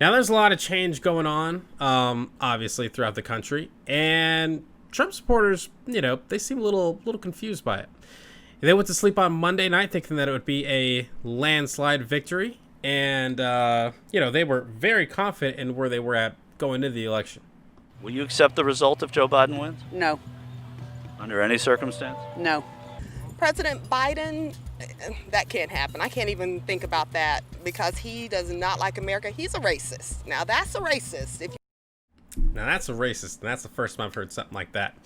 Now, there's a lot of change going on, obviously, throughout the country, and Trump supporters, they seem a little confused by it. They went to sleep on Monday night thinking that it would be a landslide victory, and they were very confident in where they were at going into the election. Will you accept the result if Joe Biden wins? No, Under any circumstance? no. President Biden, that can't happen. I can't even think about that because he does not like America. He's a racist. Now that's a racist. Now, that's a racist, and that's the first time I've heard something like that.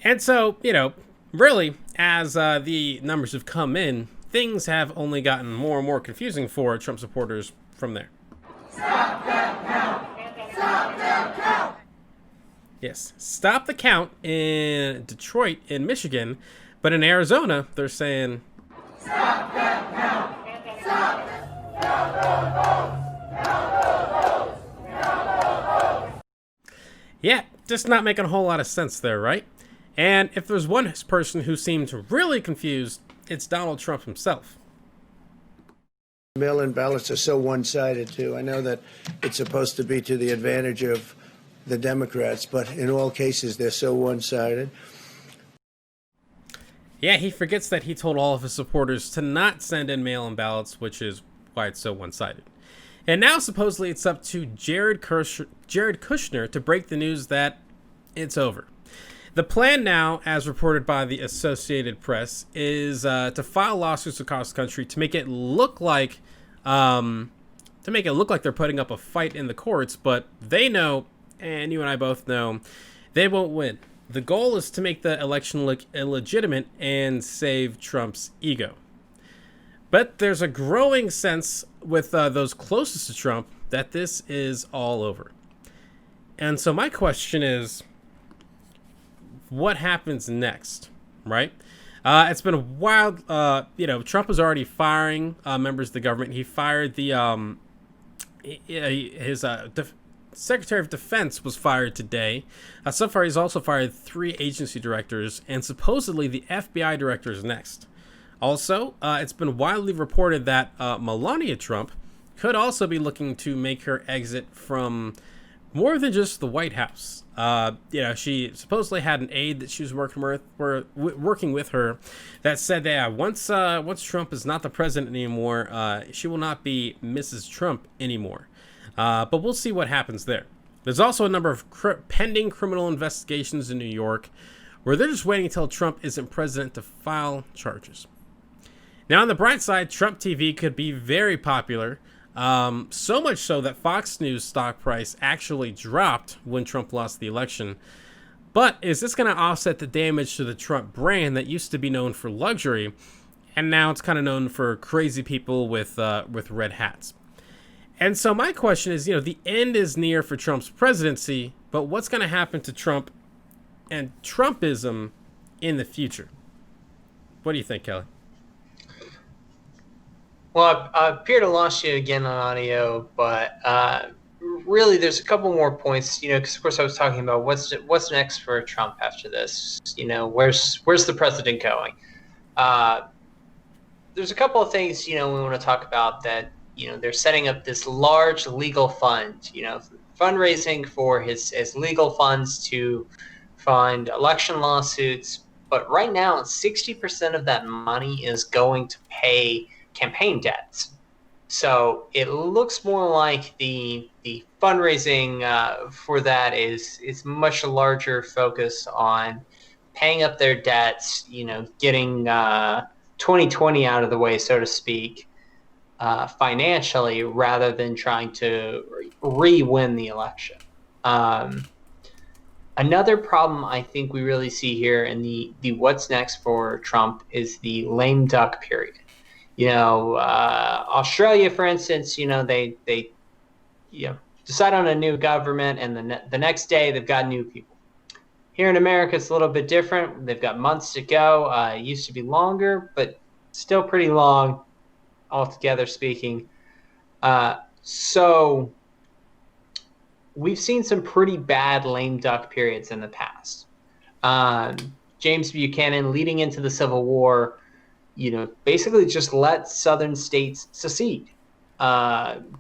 And so, really, as the numbers have come in, things have only gotten more and more confusing for Trump supporters from there. Yes, stop the count in Detroit, in Michigan, but in Arizona, they're saying, yeah, just not making a whole lot of sense there, right? And if there's one person who seemed really confused, it's Donald Trump himself. Mail-in ballots are so one-sided, too. I know that it's supposed to be to the advantage of the Democrats, but in all cases, they're so one-sided. Yeah, he forgets that he told all of his supporters to not send in mail-in ballots, which is why it's so one-sided. And now, supposedly, it's up to Jared Kushner to break the news that it's over. The plan now, as reported by the Associated Press, is to file lawsuits across the country to make it look like they're putting up a fight in the courts, but they know, and you and I both know, they won't win. The goal is to make the election look illegitimate and save Trump's ego. But there's a growing sense with those closest to Trump that this is all over. And so my question is, what happens next, right? It's been a wild, Trump was already firing members of the government. He fired his Secretary of Defense was fired today. So far, he's also fired 3 agency directors, and supposedly the FBI director is next. Also, it's been widely reported that Melania Trump could also be looking to make her exit from more than just the White House. She supposedly had an aide that she was working with her that said that once Trump is not the president anymore, she will not be Mrs. Trump anymore. But we'll see what happens there. There's also a number of pending criminal investigations in New York where they're just waiting until Trump isn't president to file charges. Now, on the bright side, Trump TV could be very popular. So much so that Fox News stock price actually dropped when Trump lost the election. But is this going to offset the damage to the Trump brand that used to be known for luxury, and now it's kind of known for crazy people with red hats? And so my question is, the end is near for Trump's presidency, but what's going to happen to Trump and Trumpism in the future? What do you think, Kelly? Well, I appear to lost you again on audio, but really there's a couple more points, because of course I was talking about what's next for Trump after this. Where's the president going? There's a couple of things, we want to talk about that, they're setting up this large legal fund, fundraising for his legal funds to fund election lawsuits. But right now, 60% of that money is going to pay campaign debts. So it looks more like the fundraising for that is much larger focus on paying up their debts, getting 2020 out of the way, so to speak, financially, rather than trying to re-win the election. Another problem I think we really see here in the what's next for Trump is the lame duck period. Australia, for instance, they decide on a new government, and the next day they've got new people. Here in America, it's a little bit different. They've got months to go. It used to be longer, but still pretty long, altogether speaking. So we've seen some pretty bad lame duck periods in the past. James Buchanan, leading into the Civil War, basically just let southern states secede.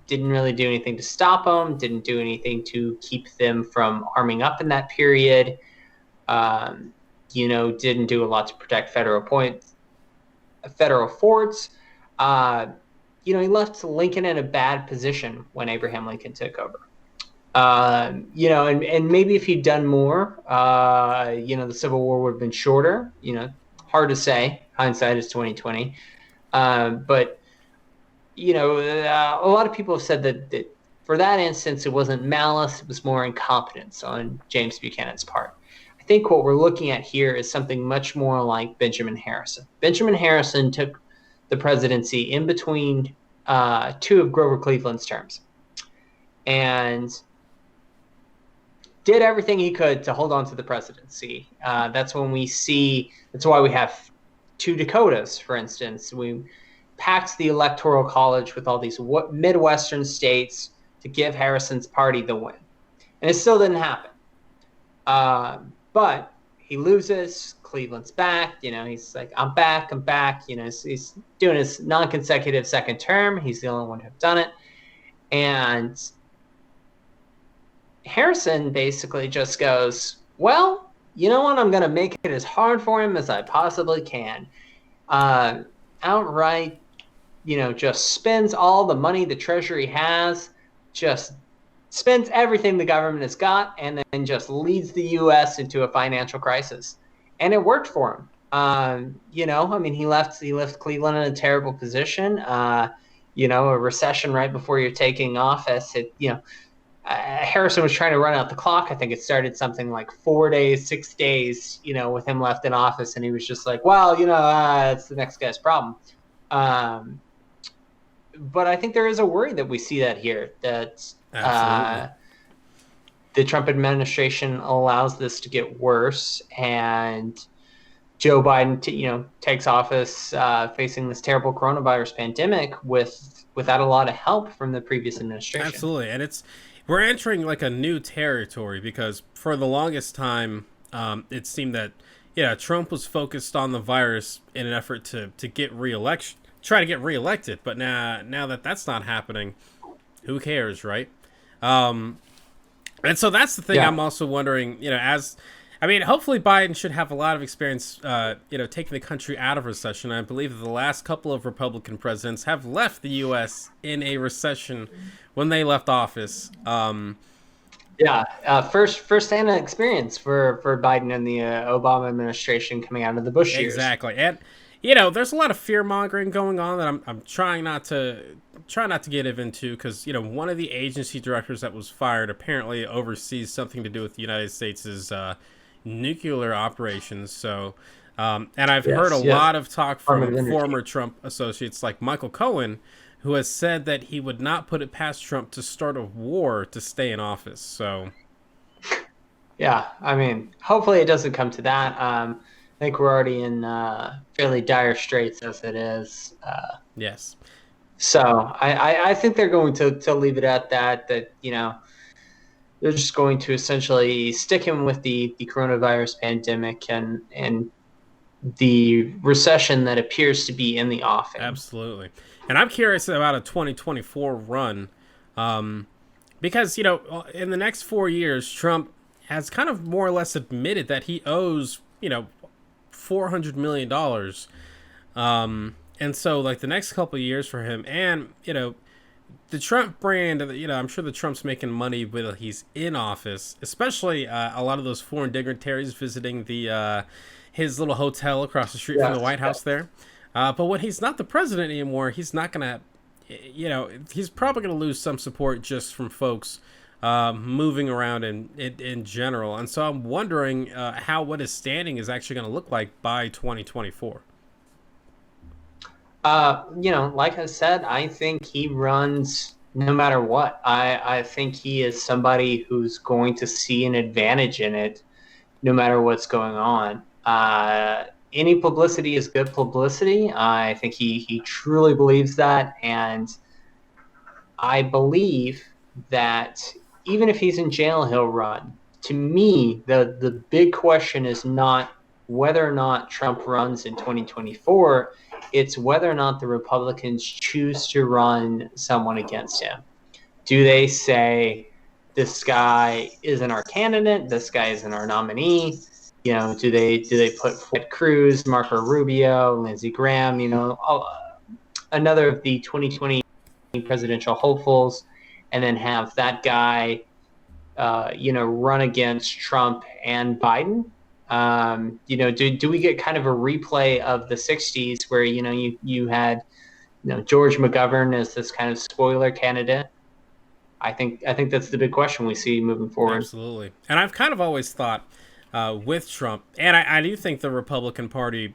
Didn't really do anything to stop them. Didn't do anything to keep them from arming up in that period. Didn't do a lot to protect federal forts. He left Lincoln in a bad position when Abraham Lincoln took over. And maybe if he'd done more, the Civil War would have been shorter. Hard to say. Hindsight is 2020. But a lot of people have said that for that instance, it wasn't malice; it was more incompetence on James Buchanan's part. I think what we're looking at here is something much more like Benjamin Harrison. Benjamin Harrison took the presidency in between two of Grover Cleveland's terms, and did everything he could to hold on to the presidency. That's why we have two Dakotas, for instance. We packed the Electoral College with all these Midwestern states to give Harrison's party the win. And it still didn't happen. But he loses, Cleveland's back, he's like, I'm back. He's doing his non-consecutive second term. He's the only one who've done it. And Harrison basically just goes, well, you know what? I'm going to make it as hard for him as I possibly can. Outright, just spends all the money the Treasury has, just spends everything the government has got, and then just leads the U.S. into a financial crisis. And it worked for him. He left Cleveland in a terrible position. A recession right before you're taking office. Harrison was trying to run out the clock. I think it started something like 6 days, with him left in office. And he was just like, well, it's the next guy's problem. But I think there is a worry that we see that here, that the Trump administration allows this to get worse, and Joe Biden, takes office facing this terrible coronavirus pandemic without a lot of help from the previous administration. Absolutely, and we're entering like a new territory, because for the longest time, it seemed that Trump was focused on the virus in an effort to get try to get reelected. But now that that's not happening, who cares, right? And so that's the thing. Yeah. I'm also wondering, hopefully Biden should have a lot of experience, taking the country out of recession. I believe that the last couple of Republican presidents have left the U.S. in a recession when they left office. First-hand experience for Biden and the Obama administration coming out of the Bush years. Exactly, and there's a lot of fear mongering going on that I'm trying not to get into, because one of the agency directors that was fired apparently oversees something to do with the United States' nuclear operations. So, and I've heard a lot of talk from former Trump associates like Michael Cohen, who has said that he would not put it past Trump to start a war to stay in office. So, yeah, hopefully it doesn't come to that. I think we're already in fairly dire straits as it is. Yes. So I think they're going to leave it at that, they're just going to essentially stick him with the coronavirus pandemic and the recession that appears to be in the offing. Absolutely. And I'm curious about a 2024 run, because, in the next 4 years, Trump has kind of more or less admitted that he owes, $400 million. And so, like, the next couple of years for him, and, the Trump brand, I'm sure that Trump's making money when he's in office, especially a lot of those foreign dignitaries visiting his little hotel across the street from the White House there. But when he's not the president anymore, he's not going to, he's probably going to lose some support just from folks moving around in general. And so I'm wondering what his standing is actually going to look like by 2024. Like I said, I think he runs no matter what. I think he is somebody who's going to see an advantage in it no matter what's going on. Any publicity is good publicity. I think he truly believes that. And I believe that even if he's in jail, he'll run. To me, the big question is not whether or not Trump runs in 2024. It's whether or not the Republicans choose to run someone against him. Do they say, this guy isn't our candidate, this guy isn't our nominee? You know, do they put Ted Cruz, Marco Rubio, Lindsey Graham, you know, another of the 2020 presidential hopefuls, and then have that guy, run against Trump and Biden? Do we get kind of a replay of the 60s where, you had, George McGovern as this kind of spoiler candidate? I think that's the big question we see moving forward. Absolutely. And I've kind of always thought with Trump, and I do think the Republican Party,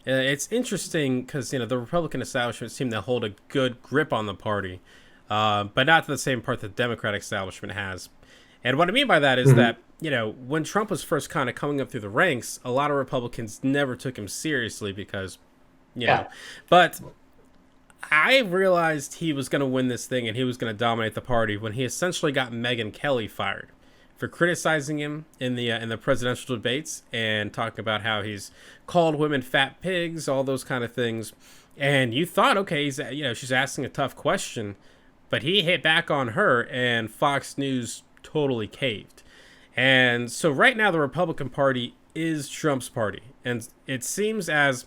it's interesting because, the Republican establishment seemed to hold a good grip on the party, but not to the same part that the Democratic establishment has. And what I mean by that is that, when Trump was first kind of coming up through the ranks, a lot of Republicans never took him seriously because, know, but I realized he was going to win this thing and he was going to dominate the party when he essentially got Megyn Kelly fired for criticizing him in the presidential debates and talking about how he's called women fat pigs, all those kind of things. And you thought, okay, she's asking a tough question, but he hit back on her and Fox News totally caved. And so right now the Republican Party is Trump's party. And it seems as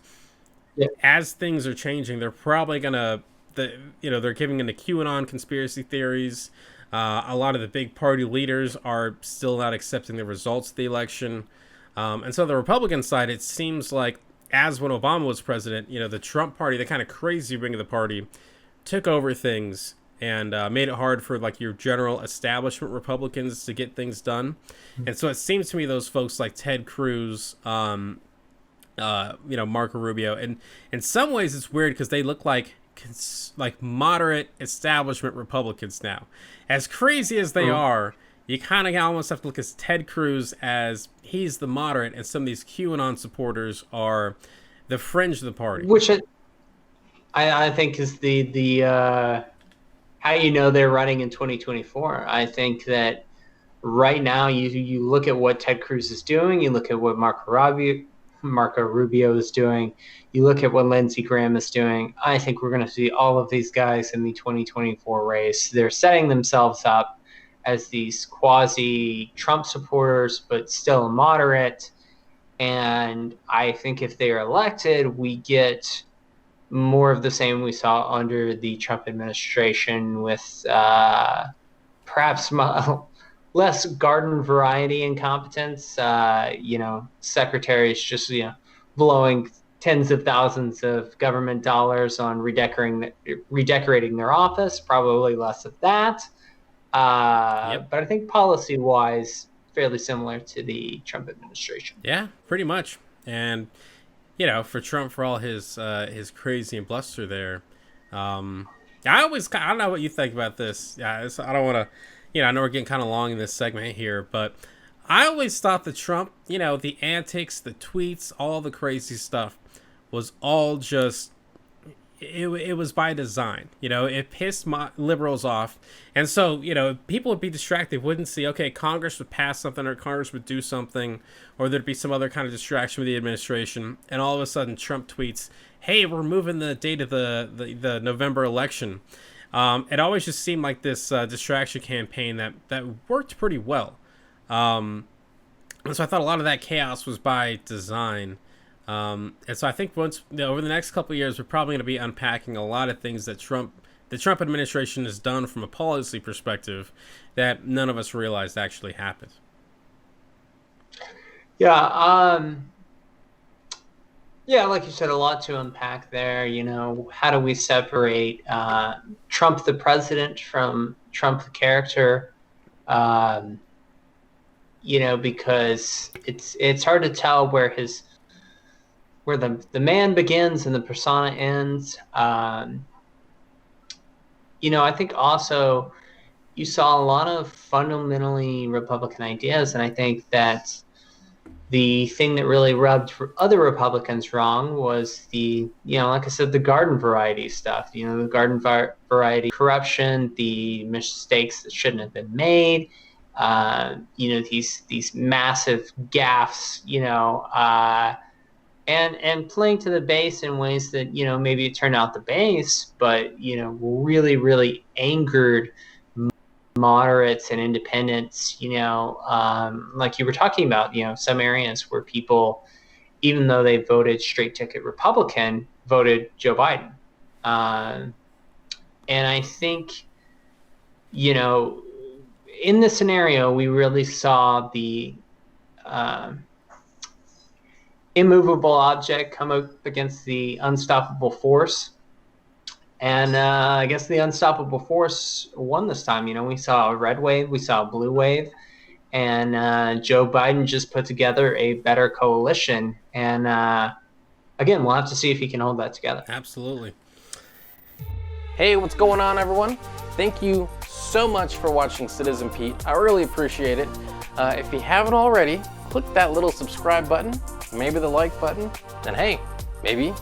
things are changing, they're probably gonna, they're giving into QAnon conspiracy theories. A lot of the big party leaders are still not accepting the results of the election. And so the Republican side, it seems like, as when Obama was president, the Trump party, the kind of crazy wing of the party, took over things and made it hard for like your general establishment Republicans to get things done. And so it seems to me those folks like Ted Cruz, Marco Rubio, and in some ways it's weird because they look like moderate establishment Republicans now. As crazy as they are, you kind of almost have to look at Ted Cruz as he's the moderate, and some of these QAnon supporters are the fringe of the party. Which I think is the how they're running in 2024. I think that right now you look at what Ted Cruz is doing, you look at what Marco Rubio is doing, you look at what Lindsey Graham is doing. I think we're going to see all of these guys in the 2024 race. They're setting themselves up as these quasi-Trump supporters, but still moderate. And I think if they are elected, we get more of the same we saw under the Trump administration with perhaps less garden variety incompetence, secretaries just, blowing tens of thousands of government dollars on redecorating their office, probably less of that. But I think policy-wise, fairly similar to the Trump administration. Yeah, pretty much. And, for Trump, for all his crazy and bluster there, I don't know what you think about this. Yeah, I don't want to, I know we're getting kind of long in this segment here, but I always thought that Trump, the antics, the tweets, all the crazy stuff was all just, it was by design. It pissed liberals off. And so, people would be distracted, wouldn't see, okay, Congress would pass something or Congress would do something, or there'd be some other kind of distraction with the administration. And all of a sudden Trump tweets, hey, we're moving the date of the November election. It always just seemed like this distraction campaign that worked pretty well. And so I thought a lot of that chaos was by design. And so I think over the next couple of years, we're probably going to be unpacking a lot of things that the Trump administration has done from a policy perspective that none of us realized actually happened. Yeah. Like you said, a lot to unpack there. How do we separate Trump the president from Trump the character? Because it's hard to tell where the man begins and the persona ends. I think also you saw a lot of fundamentally Republican ideas, and I think that the thing that really rubbed other Republicans wrong was like I said, the garden variety stuff, the garden variety corruption, the mistakes that shouldn't have been made, these massive gaffes, and playing to the base in ways that, maybe it turned out the base, but, really, really angered moderates and independents, like you were talking about, some areas where people, even though they voted straight ticket Republican, voted Joe Biden. And I think, in this scenario, we really saw the immovable object come up against the unstoppable force. And I guess the unstoppable force won this time. We saw a red wave, we saw a blue wave, and Joe Biden just put together a better coalition. And again, we'll have to see if he can hold that together. Absolutely. Hey, what's going on, everyone? Thank you so much for watching Citizen Pete. I really appreciate it. If you haven't already, click that little subscribe button, maybe the like button, and hey, maybe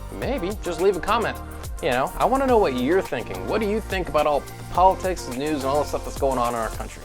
just leave a comment. I want to know what you're thinking. What do you think about all the politics, the news, and all the stuff that's going on in our country?